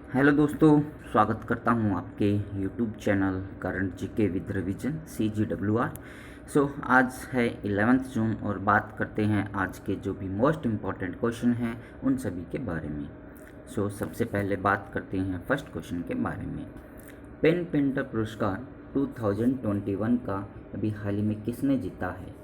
Hello दोस्तों, स्वागत करता हूं आपके YouTube channel current GK with revision CGWR। आज है 11 जून और बात करते हैं आज के जो भी मोस्ट इम्पॉर्टेंट क्वेश्चन हैं उन सभी के बारे में। सबसे पहले बात करते हैं फर्स्ट क्वेश्चन के बारे में। पेन पेंटर पुरस्कार 2021 का अभी हाल ही में किसने जीता है?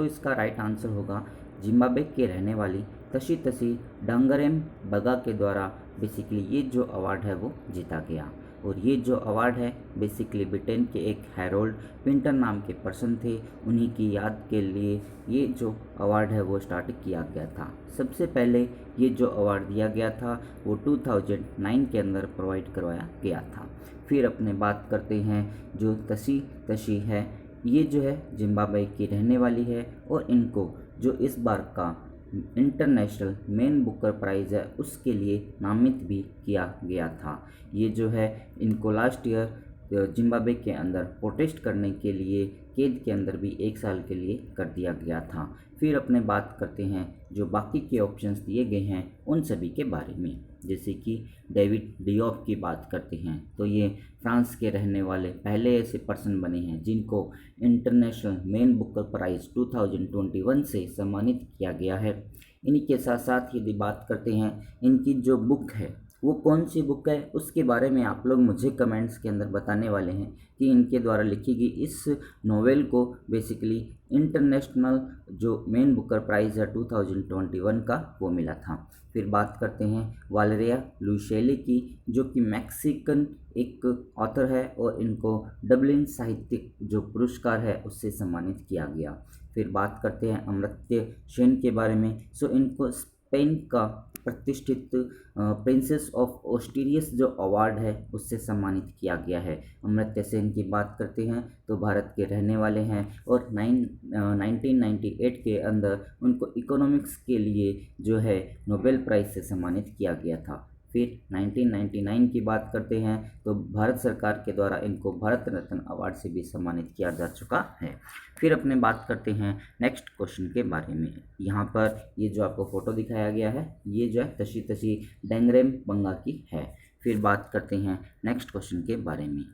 इसका राइट आंसर होगा जिम्बाब्वे के रहने वाली तशी डांगरेम बगा के द्वारा बेसिकली ये जो अवार्ड है वो जीता गया। और ये जो अवार्ड है बेसिकली ब्रिटेन के एक हैरोल्ड पिंटर नाम के पर्सन थे, उन्हीं की याद के लिए ये जो अवार्ड है वो स्टार्ट किया गया था। सबसे पहले ये जो अवार्ड दिया गया था वो 2009 के अंदर प्रोवाइड करवाया गया था। फिर अपने बात करते हैं जो तशी है, ये जो है जिम्बाब्वे की रहने वाली है और इनको जो इस बार का इंटरनेशनल मैन बुकर प्राइज़ है उसके लिए नामित भी किया गया था। ये जो है इनको लास्ट ईयर जिम्बाब्वे के अंदर प्रोटेस्ट करने के लिए कैद के अंदर भी 1 साल के लिए कर दिया गया था। फिर अपने बात करते हैं जो बाकी के ऑप्शंस दिए गए हैं उन सभी के बारे में। जैसे कि डेविड डियोप की बात करते हैं तो ये फ्रांस के रहने वाले पहले ऐसे पर्सन बने हैं जिनको इंटरनेशनल मैन बुकर प्राइज़ 2021 से सम्मानित किया गया है। इन्हीं के साथ साथ यदि बात करते हैं इनकी जो बुक है वो कौन सी बुक है उसके बारे में आप लोग मुझे कमेंट्स के अंदर बताने वाले हैं कि इनके द्वारा लिखी गई इस नोवेल को बेसिकली इंटरनेशनल जो मैन बुकर प्राइज़ है 2021 का वो मिला था। फिर बात करते हैं वालेरिया लुइसेली की, जो कि मैक्सिकन एक ऑथर है और इनको डबलिन साहित्यिक जो पुरस्कार है उससे सम्मानित किया गया। फिर बात करते हैं अमर्त्य सेन के बारे में। इनको स्पेन का प्रतिष्ठित प्रिंसेस ऑफ ऑस्ट्रियस जो अवार्ड है उससे सम्मानित किया गया है। अमर्त्य सेन की बात करते हैं तो भारत के रहने वाले हैं और 1998 के अंदर उनको इकोनॉमिक्स के लिए जो है नोबेल प्राइज़ से सम्मानित किया गया था। फिर 1999 की बात करते हैं तो भारत सरकार के द्वारा इनको भारत रत्न अवार्ड से भी सम्मानित किया जा चुका है। फिर अपने बात करते हैं नेक्स्ट क्वेश्चन के बारे में। यहाँ पर ये जो आपको फ़ोटो दिखाया गया है ये जो है तशी डांगरेम बंगा की है। फिर बात करते हैं नेक्स्ट क्वेश्चन के बारे में।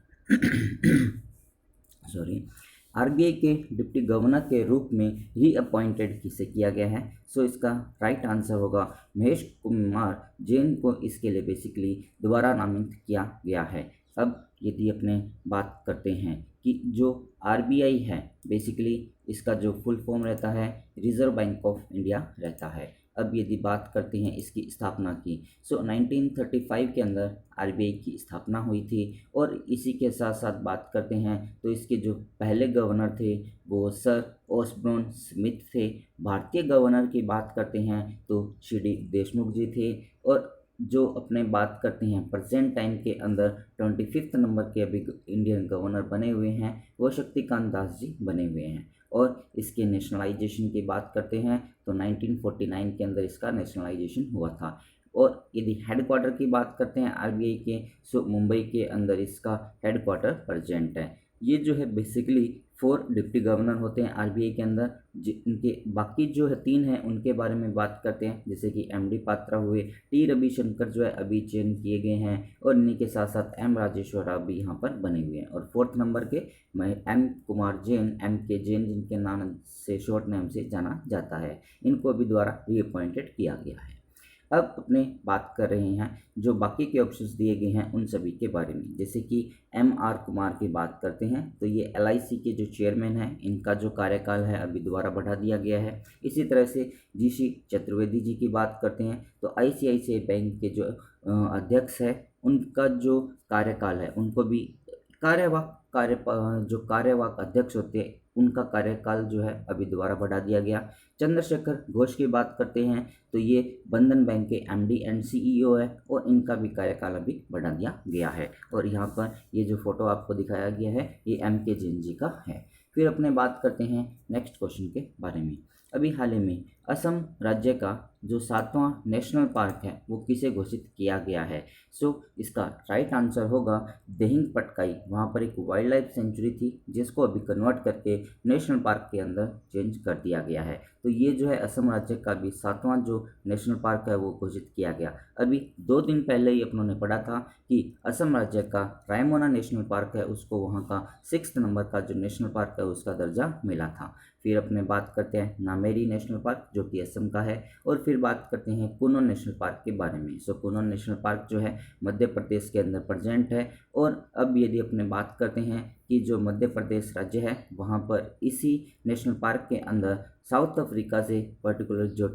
आरबीआई के डिप्टी गवर्नर के रूप में रीअपॉइंटेड किसे किया गया है? इसका राइट आंसर होगा महेश कुमार जैन को इसके लिए बेसिकली दोबारा नामित किया गया है। अब यदि अपने बात करते हैं कि जो आरबीआई है बेसिकली इसका जो फुल फॉर्म रहता है रिजर्व बैंक ऑफ इंडिया रहता है। अब यदि बात करते हैं इसकी स्थापना की 1935 के अंदर आरबीआई की स्थापना हुई थी और इसी के साथ साथ बात करते हैं तो इसके जो पहले गवर्नर थे वो सर ऑसबॉर्न स्मिथ थे। भारतीय गवर्नर की बात करते हैं तो CD देशमुख जी थे और जो अपने बात करते हैं प्रेजेंट टाइम के अंदर 25 नंबर के अभी इंडियन गवर्नर बने हुए हैं वो शक्तिकांत दास जी बने हुए हैं। और इसके नेशनलाइजेशन की बात करते हैं तो 1949 के अंदर इसका नेशनलाइजेशन हुआ था। और यदि हेडक्वार्टर की बात करते हैं आरबीआई के मुंबई के अंदर इसका हेडक्वार्टर प्रेजेंट है। ये जो है बेसिकली 4 डिप्टी गवर्नर होते हैं आरबीआई के अंदर। इनके बाकी जो है 3 हैं उनके बारे में बात करते हैं, जैसे कि MD पात्रा हुए, T रविशंकर जो है अभी चयन किए गए हैं और इन्हीं के साथ साथ M राजेश्वर राव भी यहाँ पर बने हुए हैं। और 4th नंबर के M कुमार जैन, MK जैन जिनके नाम से शॉर्ट नेम से जाना जाता है, इनको अभी द्वारा रीअपॉइंटेड किया गया है। अब अपने बात कर रहे हैं जो बाकी के ऑप्शंस दिए गए हैं उन सभी के बारे में। जैसे कि MR कुमार की बात करते हैं तो ये LIC के जो चेयरमैन हैं इनका जो कार्यकाल है अभी दोबारा बढ़ा दिया गया है। इसी तरह से GC चतुर्वेदी जी की बात करते हैं तो ICICI बैंक के जो अध्यक्ष है उनका जो कार्यकाल है उनको भी कार्यवाहक अध्यक्ष होते हैं उनका कार्यकाल जो है अभी दोबारा बढ़ा दिया गया। चंद्रशेखर घोष की बात करते हैं तो ये बंधन बैंक के MD एंड CEO है और इनका भी कार्यकाल अभी बढ़ा दिया गया है। और यहाँ पर ये जो फोटो आपको दिखाया गया है ये MK जैन जी का है। फिर अपने बात करते हैं नेक्स्ट क्वेश्चन के बारे में। अभी हाल ही में असम राज्य का जो 7वां नेशनल पार्क है वो किसे घोषित किया गया है? सो इसका राइट आंसर होगा दिहिंग पटकाई। वहाँ पर एक वाइल्ड लाइफ सेंचुरी थी जिसको अभी कन्वर्ट करके नेशनल पार्क के अंदर चेंज कर दिया गया है। तो ये जो है असम राज्य का भी 7वां जो नेशनल पार्क है वो घोषित किया गया। अभी 2 दिन पहले ही अपनों ने पढ़ा था कि असम राज्य का रायमोना नेशनल पार्क है उसको वहाँ का 6 नंबर का जो नेशनल पार्क है उसका दर्जा मिला था। फिर अपने बात करते हैं नामेरी नेशनल पार्क जो कि असम का है, और फिर बात करते हैं कुनो नेशनल पार्क के बारे में। सो कुनो नेशनल पार्क जो है मध्य प्रदेश के अंदर प्रेजेंट है। और अब यदि अपने बात करते हैं कि जो मध्य प्रदेश राज्य है वहाँ पर इसी नेशनल पार्क के अंदर साउथ अफ्रीका से पर्टिकुलर जो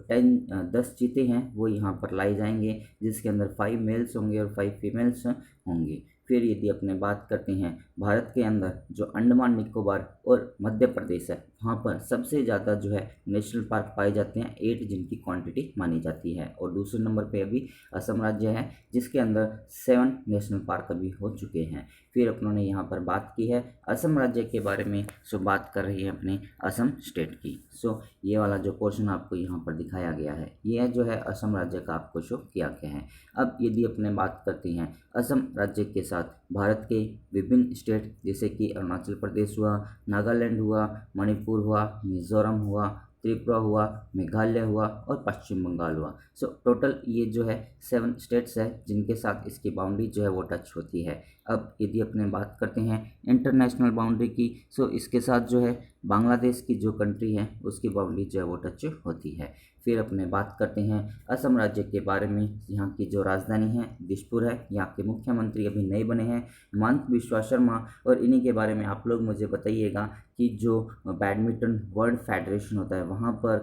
10 चीते हैं वो यहाँ पर लाए जाएंगे, जिसके अंदर 5 मेल्स होंगे और 5 फीमेल्स होंगे। फिर यदि अपने बात करते हैं भारत के अंदर जो अंडमान निकोबार और मध्य प्रदेश है वहाँ पर सबसे ज़्यादा जो है नेशनल पार्क पाए जाते हैं, 8 जिनकी क्वांटिटी मानी जाती है। और दूसरे नंबर पे अभी असम राज्य है जिसके अंदर 7 नेशनल पार्क अभी हो चुके हैं। फिर अपनों ने यहाँ पर बात की है असम राज्य के बारे में। सो बात कर रही है अपने असम स्टेट की। सो ये वाला जो पोर्शन आपको यहाँ पर दिखाया गया है ये जो है असम राज्य का आपको शो किया गया है। अब यदि अपने बात करते हैं असम राज्य के साथ भारत के विभिन्न स्टेट जैसे कि अरुणाचल प्रदेश हुआ, नागालैंड हुआ, मणिपुर हुआ, मिज़ोरम हुआ, त्रिपुरा हुआ, मेघालय हुआ और पश्चिम बंगाल हुआ। सो टोटल ये जो है 7 स्टेट्स है जिनके साथ इसकी बाउंड्री जो है वो टच होती है। अब यदि अपने बात करते हैं इंटरनेशनल बाउंड्री की, सो इसके साथ जो है बांग्लादेश की जो कंट्री है उसकी बाउंड्री जो है वो टच होती है। फिर अपने बात करते हैं असम राज्य के बारे में। यहाँ की जो राजधानी है दिसपुर है। यहाँ के मुख्यमंत्री अभी नए बने हैं हिमंत बिश्वा शर्मा। और इन्हीं के बारे में आप लोग मुझे बताइएगा कि जो बैडमिंटन वर्ल्ड फेडरेशन होता है वहाँ पर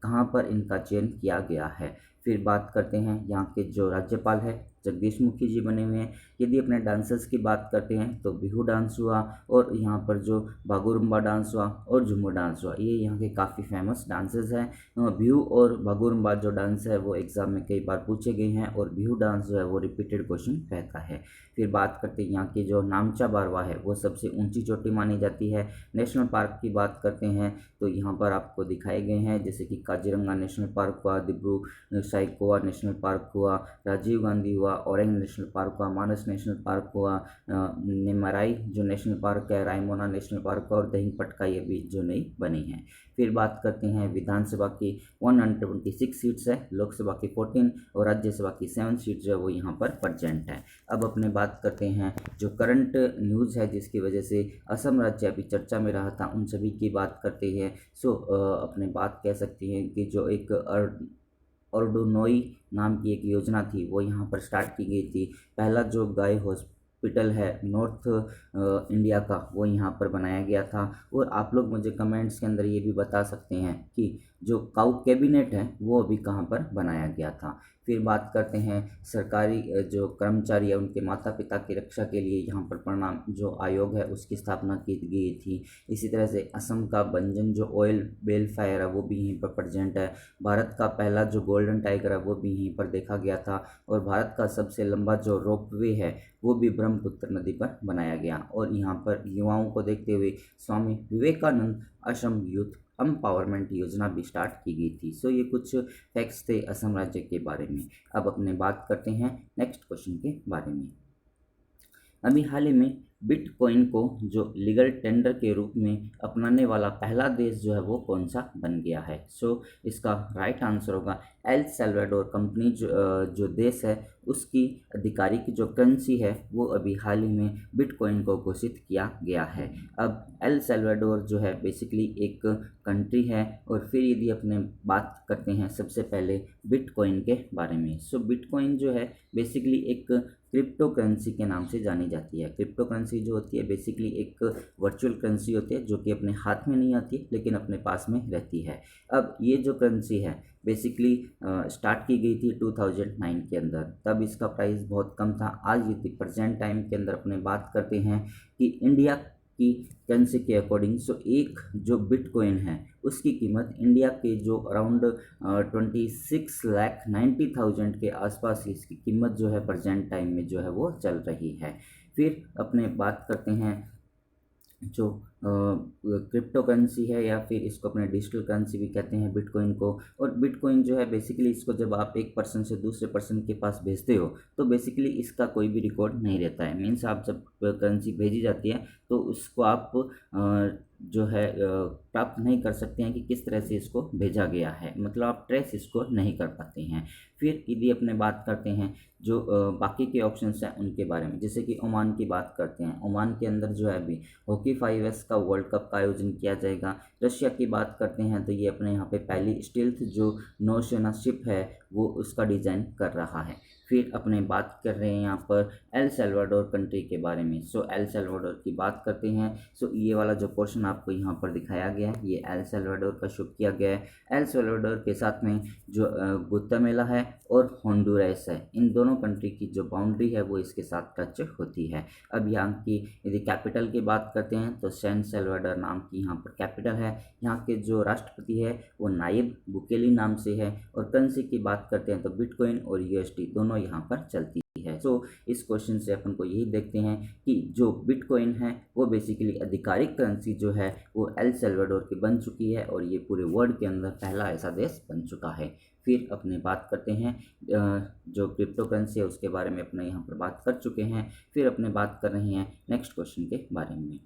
कहाँ पर इनका चयन किया गया है। फिर बात करते हैं यहाँ के जो राज्यपाल है जगदीश मुखी जी बने हुए हैं। यदि अपने डांसर्स की बात करते हैं तो बिहू डांस हुआ, और यहाँ पर जो बागुरुम्बा डांस हुआ और झूमर डांस हुआ, ये यहाँ के काफ़ी फेमस डांसेस हैं। बिहू और बागुरुम्बा जो डांस है वो एग्ज़ाम में कई बार पूछे गए हैं, और बिहू डांस जो है वो रिपीटेड क्वेश्चन रहता है। फिर बात करते हैं यहाँ की जो नामचा बारवा है वो सबसे ऊंची चोटी मानी जाती है। नेशनल पार्क की बात करते हैं तो यहाँ पर आपको दिखाए गए हैं जैसे कि काजीरंगा नेशनल पार्क हुआ, दिब्रू साइकोवा नेशनल पार्क हुआ, राजीव गांधी हुआ, औरंग नेशनल पार्क हुआ, मानस नेशनल पार्क हुआ, निमराई जो नेशनल पार्क है, रायमोना नेशनल पार्क और दहिंग पटकाई अभी जो नई बनी है। फिर बात करते हैं विधानसभा की 126 सीट्स है, लोकसभा की 14 और राज्यसभा की 7 सीट जो है वो यहाँ पर प्रेजेंट है। अब अपने बात करते हैं जो करंट न्यूज़ है जिसकी वजह से असम राज्य अभी चर्चा में रहा था उन सभी की बात करते हैं। सो अपने बात कह सकते हैं कि जो एक अर्डुनोई नाम की एक योजना थी वो यहाँ पर स्टार्ट की गई थी। पहला जो गाय हॉस्पिटल है नॉर्थ इंडिया का वो यहाँ पर बनाया गया था। और आप लोग मुझे कमेंट्स के अंदर ये भी बता सकते हैं कि जो काउ कैबिनेट है वो अभी कहाँ पर बनाया गया था। फिर बात करते हैं सरकारी जो कर्मचारी है उनके माता पिता की रक्षा के लिए यहाँ पर परिणाम जो आयोग है उसकी स्थापना की गई थी। इसी तरह से असम का बंजन जो ऑयल बेल फायर है वो भी यहीं पर प्रेजेंट है। भारत का पहला जो गोल्डन टाइगर है वो भी यहीं पर देखा गया था। और भारत का सबसे लंबा जो रोपवे है वो भी ब्रह्मपुत्र नदी पर बनाया गया। और यहाँ पर युवाओं को देखते हुए स्वामी विवेकानंद असम यूथ एम्पावरमेंट योजना भी स्टार्ट की गई थी। सो ये कुछ फैक्ट्स थे असम राज्य के बारे में। अब अपने बात करते हैं नेक्स्ट क्वेश्चन के बारे में। अभी हाल ही में बिटकॉइन को जो लीगल टेंडर के रूप में अपनाने वाला पहला देश जो है वो कौन सा बन गया है? सो इसका राइट आंसर होगा एल सल्वाडोर। कंपनी जो देश है उसकी आधिकारिक जो करेंसी है वो अभी हाल ही में बिटकॉइन को घोषित किया गया है। अब एल सल्वाडोर जो है बेसिकली एक कंट्री है। और फिर यदि अपने बात करते हैं सबसे पहले बिटकॉइन के बारे में। सो बिटकॉइन जो है बेसिकली एक क्रिप्टो करेंसी के नाम से जानी जाती है। क्रिप्टो करेंसी जो होती है बेसिकली एक वर्चुअल करेंसी होती है जो कि अपने हाथ में नहीं आती लेकिन अपने पास में रहती है। अब ये जो करेंसी है बेसिकली स्टार्ट की गई थी 2009 के अंदर, तब इसका प्राइस बहुत कम था। आज ये प्रेजेंट टाइम के अंदर अपने बात करते हैं कि इंडिया की करेंसी के अकॉर्डिंग सो एक जो बिटकॉइन है उसकी कीमत इंडिया के जो अराउंड 26,90,000 के आसपास इसकी कीमत जो है प्रेजेंट टाइम में जो है वो चल रही है। फिर अपने बात करते हैं जो क्रिप्टो करेंसी है या फिर इसको अपने डिजिटल करेंसी भी कहते हैं बिटकॉइन को। और बिटकॉइन जो है बेसिकली इसको जब आप एक पर्सन से दूसरे पर्सन के पास भेजते हो तो बेसिकली इसका कोई भी रिकॉर्ड नहीं रहता है। मीन्स आप जब करेंसी भेजी जाती है तो उसको आप जो है प्राप्त नहीं कर सकते हैं कि किस तरह से इसको भेजा गया है, मतलब आप ट्रेस इसको नहीं कर पाते हैं। फिर यदि अपने बात करते हैं जो बाकी के ऑप्शंस हैं उनके बारे में, जैसे कि ओमान की बात करते हैं। ओमान के अंदर जो है अभी हॉकी 5S का वर्ल्ड कप का आयोजन किया जाएगा। रशिया की बात करते हैं तो ये अपने यहाँ पे पहली स्टील्थ जो नौसेना शिप है वो उसका डिज़ाइन कर रहा है। फिर अपने बात कर रहे हैं यहाँ पर एल सल्वाडोर कंट्री के बारे में। सो एल सल्वाडोर की बात करते हैं। सो ये वाला जो पोर्शन आपको यहाँ पर दिखाया गया है ये एल सल्वाडोर का शो किया गया है। एल सल्वाडोर के साथ में जो गुअतेमाला है और होंडुरास है, इन दोनों कंट्री की जो बाउंड्री है वो इसके साथ टच होती है। अब यहाँ की यदि कैपिटल की बात करते हैं तो सैन सल्वाडोर नाम की यहाँ पर कैपिटल है। यहाँ के जो राष्ट्रपति है वो नायब बुकेली नाम से है। और करेंसी की बात करते हैं तो बिटकॉइन और यूएसडी दोनों यहाँ पर चलती है। सो इस क्वेश्चन से अपन को यही देखते हैं कि जो बिटकॉइन है वो बेसिकली आधिकारिक करेंसी जो है वो एल सल्वाडोर की बन चुकी है और ये पूरे वर्ल्ड के अंदर पहला ऐसा देश बन चुका है। फिर अपने बात करते हैं जो क्रिप्टो करेंसी है उसके बारे में अपने यहाँ पर बात कर चुके हैं। फिर अपने बात कर रहे हैं नेक्स्ट क्वेश्चन के बारे में।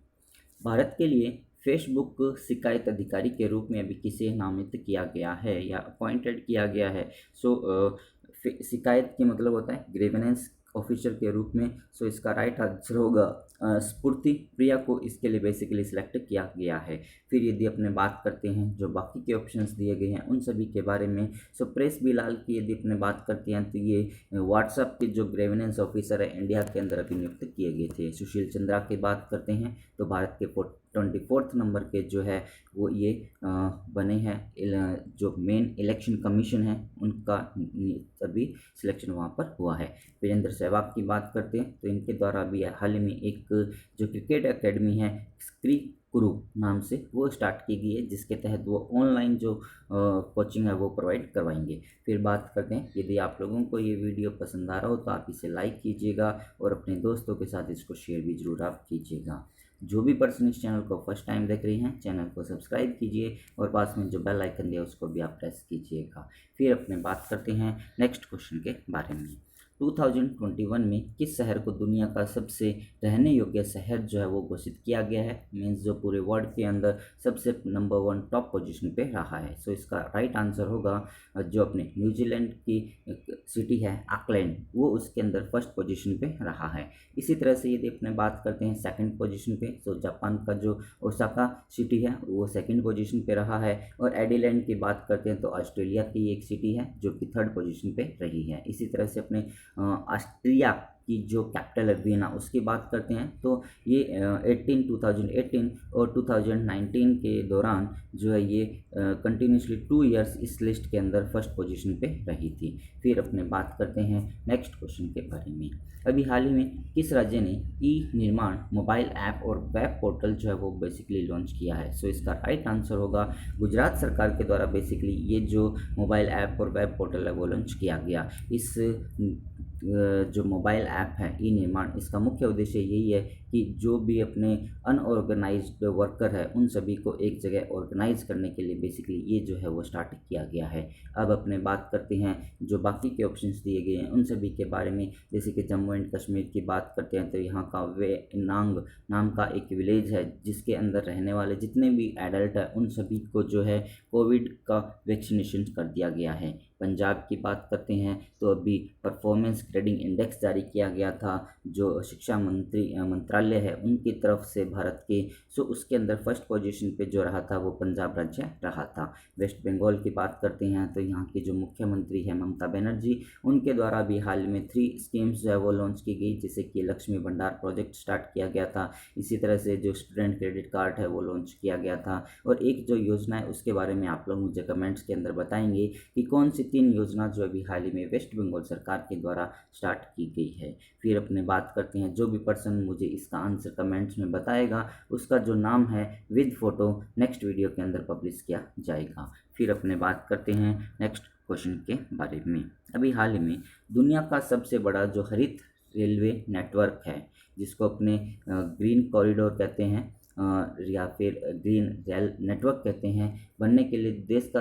भारत के लिए फेसबुक शिकायत अधिकारी के रूप में अभी किसे नामित किया गया है या अपॉइंटेड किया गया है। सो शिकायत की मतलब होता है ग्रीवेंस ऑफिसर के रूप में। सो इसका राइट आंसर होगा स्फूर्ति प्रिया को इसके लिए बेसिकली सिलेक्ट किया गया है। फिर यदि अपने बात करते हैं जो बाकी के ऑप्शंस दिए गए हैं उन सभी के बारे में। सो प्रेस बिलाल की यदि अपने बात करते हैं तो ये व्हाट्सएप के जो ग्रीवेंस ऑफिसर है इंडिया के अंदर अभी नियुक्त किए गए थे। सुशील चंद्रा की बात करते हैं तो भारत के 24 नंबर के जो है वो ये बने हैं। जो मेन इलेक्शन कमीशन है उनका अभी सिलेक्शन वहाँ पर हुआ है। वीरेंद्र सहवाग की बात करते हैं तो इनके द्वारा अभी हाल ही में एक जो क्रिकेट एकेडमी है स्क्री कुरु नाम से वो स्टार्ट की गई है, जिसके तहत वो ऑनलाइन जो कोचिंग है वो प्रोवाइड करवाएंगे। फिर बात करते हैं यदि आप लोगों को ये वीडियो पसंद आ रहा हो तो आप इसे लाइक कीजिएगा और अपने दोस्तों के साथ इसको शेयर भी ज़रूर आप कीजिएगा। जो भी पर्सन इस चैनल को फर्स्ट टाइम देख रहे हैं चैनल को सब्सक्राइब कीजिए और पास में जो बेल आइकन दिया उसको भी आप प्रेस कीजिएगा। फिर अपने बात करते हैं नेक्स्ट क्वेश्चन के बारे में। 2021 में किस शहर को दुनिया का सबसे रहने योग्य शहर जो है वो घोषित किया गया है। मीन्स जो पूरे वर्ल्ड के अंदर सबसे नंबर 1 टॉप पोजीशन पे रहा है। सो इसका राइट आंसर होगा जो अपने न्यूजीलैंड की सिटी है ऑकलैंड, वो उसके अंदर फर्स्ट पोजीशन पे रहा है। इसी तरह से यदि अपने बात करते हैं सेकंड पोजीशन पे तो जापान का जो ओसाका सिटी है वो सेकंड पोजीशन पे रहा है। और एडिलेंड की बात करते हैं तो ऑस्ट्रेलिया की एक सिटी है जो कि थर्ड पोजीशन पे रही है। इसी तरह से अपने ऑस्ट्रिया की जो कैपिटल है वियना उसकी बात करते हैं तो ये 2018 और 2019 के दौरान जो है ये कंटिन्यूसली 2 इयर्स इस लिस्ट के अंदर फर्स्ट पोजीशन पे रही थी। फिर अपने बात करते हैं नेक्स्ट क्वेश्चन के बारे में। अभी हाल ही में किस राज्य ने ई निर्माण मोबाइल ऐप और वेब पोर्टल जो है वो बेसिकली लॉन्च किया है। सो इसका राइट आंसर होगा गुजरात सरकार के द्वारा बेसिकली ये जो मोबाइल ऐप और वेब पोर्टल है वो लॉन्च किया गया। इस जो मोबाइल ऐप है ई निर्माण, इसका मुख्य उद्देश्य यही है कि जो भी अपने अनऑर्गेनाइज्ड वर्कर है उन सभी को एक जगह ऑर्गेनाइज करने के लिए बेसिकली ये जो है वो स्टार्ट किया गया है। अब अपने बात करते हैं जो बाकी के ऑप्शंस दिए गए हैं उन सभी के बारे में। जैसे कि जम्मू एंड कश्मीर की बात करते हैं तो यहाँ का वेनांग नाम का एक विलेज है जिसके अंदर रहने वाले जितने भी एडल्ट हैं उन सभी को जो है कोविड का वैक्सीनेशन कर दिया गया है। पंजाब की बात करते हैं तो अभी परफॉर्मेंस ग्रेडिंग इंडेक्स जारी किया गया था जो शिक्षा मंत्रालय है उनकी तरफ से भारत के। सो उसके अंदर फर्स्ट पोजीशन पे जो रहा था वो पंजाब राज्य रहा था। वेस्ट बंगाल की बात करते हैं तो यहाँ की जो मुख्यमंत्री है ममता बनर्जी, उनके द्वारा भी हाल में 3 स्कीम्स जो है वो लॉन्च की गई, जैसे कि लक्ष्मी भंडार प्रोजेक्ट स्टार्ट किया गया था। इसी तरह से जो स्टूडेंट क्रेडिट कार्ड है वो लॉन्च किया गया था। और एक जो योजना है उसके बारे में आप लोग मुझे कमेंट्स के अंदर बताएंगे कि कौन सी 3 योजना जो अभी हाल ही में वेस्ट बंगाल सरकार के द्वारा स्टार्ट की गई है। फिर अपने बात करते हैं जो भी पर्सन मुझे इसका आंसर कमेंट्स में बताएगा उसका जो नाम है विद फोटो नेक्स्ट वीडियो के अंदर पब्लिश किया जाएगा। फिर अपने बात करते हैं नेक्स्ट क्वेश्चन के बारे में। अभी हाल ही में दुनिया का सबसे बड़ा जो हरित रेलवे नेटवर्क है जिसको अपने ग्रीन कॉरिडोर कहते हैं, या फिर ग्रीन रेल नेटवर्क कहते हैं, बनने के लिए देश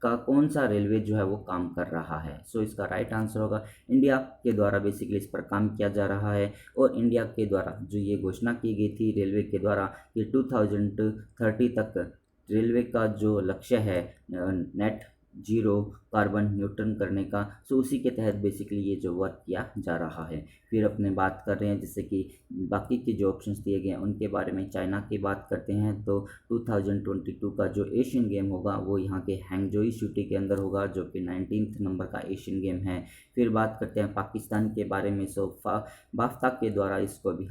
का कौन सा रेलवे जो है वो काम कर रहा है। सो इसका राइट आंसर होगा इंडिया के द्वारा बेसिकली इस पर काम किया जा रहा है। और इंडिया के द्वारा जो ये घोषणा की गई थी रेलवे के द्वारा कि 2030 तक रेलवे का जो लक्ष्य है नेट जीरो कार्बन न्यूट्रन करने का, सो उसी के तहत बेसिकली ये जो वर्क किया जा रहा है। फिर अपने बात कर रहे हैं जैसे कि बाकी के जो ऑप्शंस दिए गए हैं उनके बारे में। चाइना की बात करते हैं तो 2022 का जो एशियन गेम होगा वो यहाँ के हैंगजोई सिटी के अंदर होगा, जो कि 19 नंबर का एशियन गेम है। फिर बात करते हैं पाकिस्तान के बारे में। सो बाफ्ता के द्वारा इसको अभी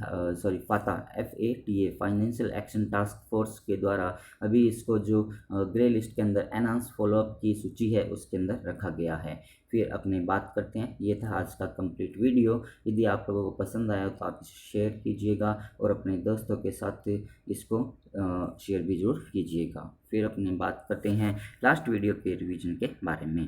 फाता FATA financial action task force के द्वारा अभी इसको जो ग्रे लिस्ट के अंदर एनहांस फॉलोअप की सूची है उसके अंदर रखा गया है। फिर अपने बात करते हैं, ये था आज का कंप्लीट वीडियो। यदि आप लोगों को पसंद आया तो आप इसे शेयर कीजिएगा और अपने दोस्तों के साथ इसको शेयर भी जरूर कीजिएगा। फिर अपने बात करते हैं लास्ट वीडियो के रिवीजन के बारे में।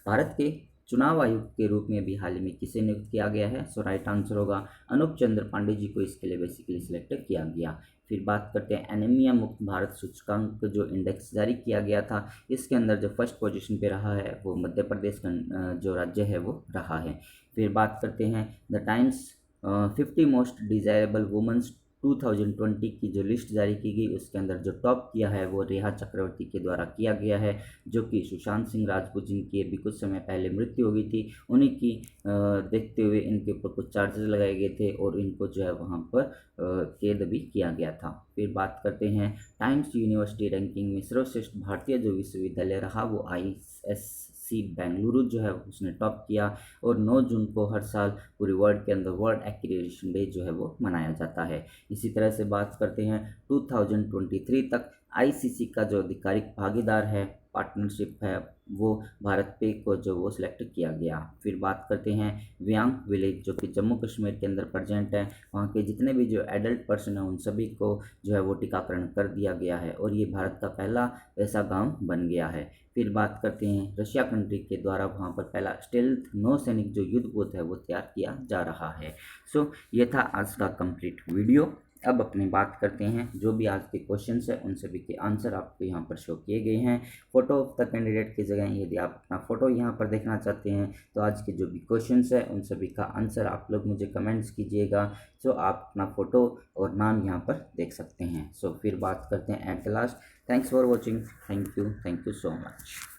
भारत के चुनाव आयुक्त के रूप में अभी हाल ही में किसे नियुक्त किया गया है। सो राइट आंसर होगा अनूप चंद्र पांडे जी को इसके लिए बेसिकली सिलेक्ट किया गया। फिर बात करते हैं एनीमिया मुक्त भारत सूचकांक जो इंडेक्स जारी किया गया था, इसके अंदर जो फर्स्ट पोजीशन पे रहा है वो मध्य प्रदेश का जो राज्य है वो रहा है। फिर बात करते हैं the Times 50 most desirable womens 2020 की जो लिस्ट जारी की गई उसके अंदर जो टॉप किया है वो रेहा चक्रवर्ती के द्वारा किया गया है, जो कि सुशांत सिंह राजपूत जिनकी अभी कुछ समय पहले मृत्यु हो गई थी उन्हीं की देखते हुए इनके ऊपर कुछ चार्जेस लगाए गए थे और इनको जो है वहाँ पर कैद भी किया गया था। फिर बात करते हैं टाइम्स यूनिवर्सिटी रैंकिंग में सर्वश्रेष्ठ भारतीय जो विश्वविद्यालय रहा वो ISC बेंगलुरु जो है उसने टॉप किया। और 9 जून को हर साल पूरी वर्ल्ड के अंदर वर्ल्ड एक्रीडिटेशन डे जो है वो मनाया जाता है। इसी तरह से बात करते हैं 2023 तक ICC का जो आधिकारिक भागीदार है पार्टनरशिप है वो भारत पे को जो वो सिलेक्ट किया गया। फिर बात करते हैं व्यांग विलेज जो कि जम्मू कश्मीर के अंदर प्रेजेंट है, वहाँ के जितने भी जो एडल्ट पर्सन है उन सभी को जो है वो टीकाकरण कर दिया गया है और ये भारत का पहला ऐसा गांव बन गया है। फिर बात करते हैं रशिया कंट्री के द्वारा वहाँ पर पहला स्टेल्थ नौसैनिक जो युद्धपोत है वो तैयार किया जा रहा है। सो ये था आज का कंप्लीट वीडियो। अब अपनी बात करते हैं जो भी आज के क्वेश्चंस है उन सभी के आंसर आपको यहाँ पर शो किए गए हैं। फोटो ऑफ द कैंडिडेट की जगह यदि आप अपना फ़ोटो यहाँ पर देखना चाहते हैं तो आज के जो भी क्वेश्चंस है उन सभी का आंसर आप लोग मुझे कमेंट्स कीजिएगा। सो आप अपना फ़ोटो और नाम यहाँ पर देख सकते हैं। सो फिर बात करते हैं at the last. Thanks for watching. Thank you so much.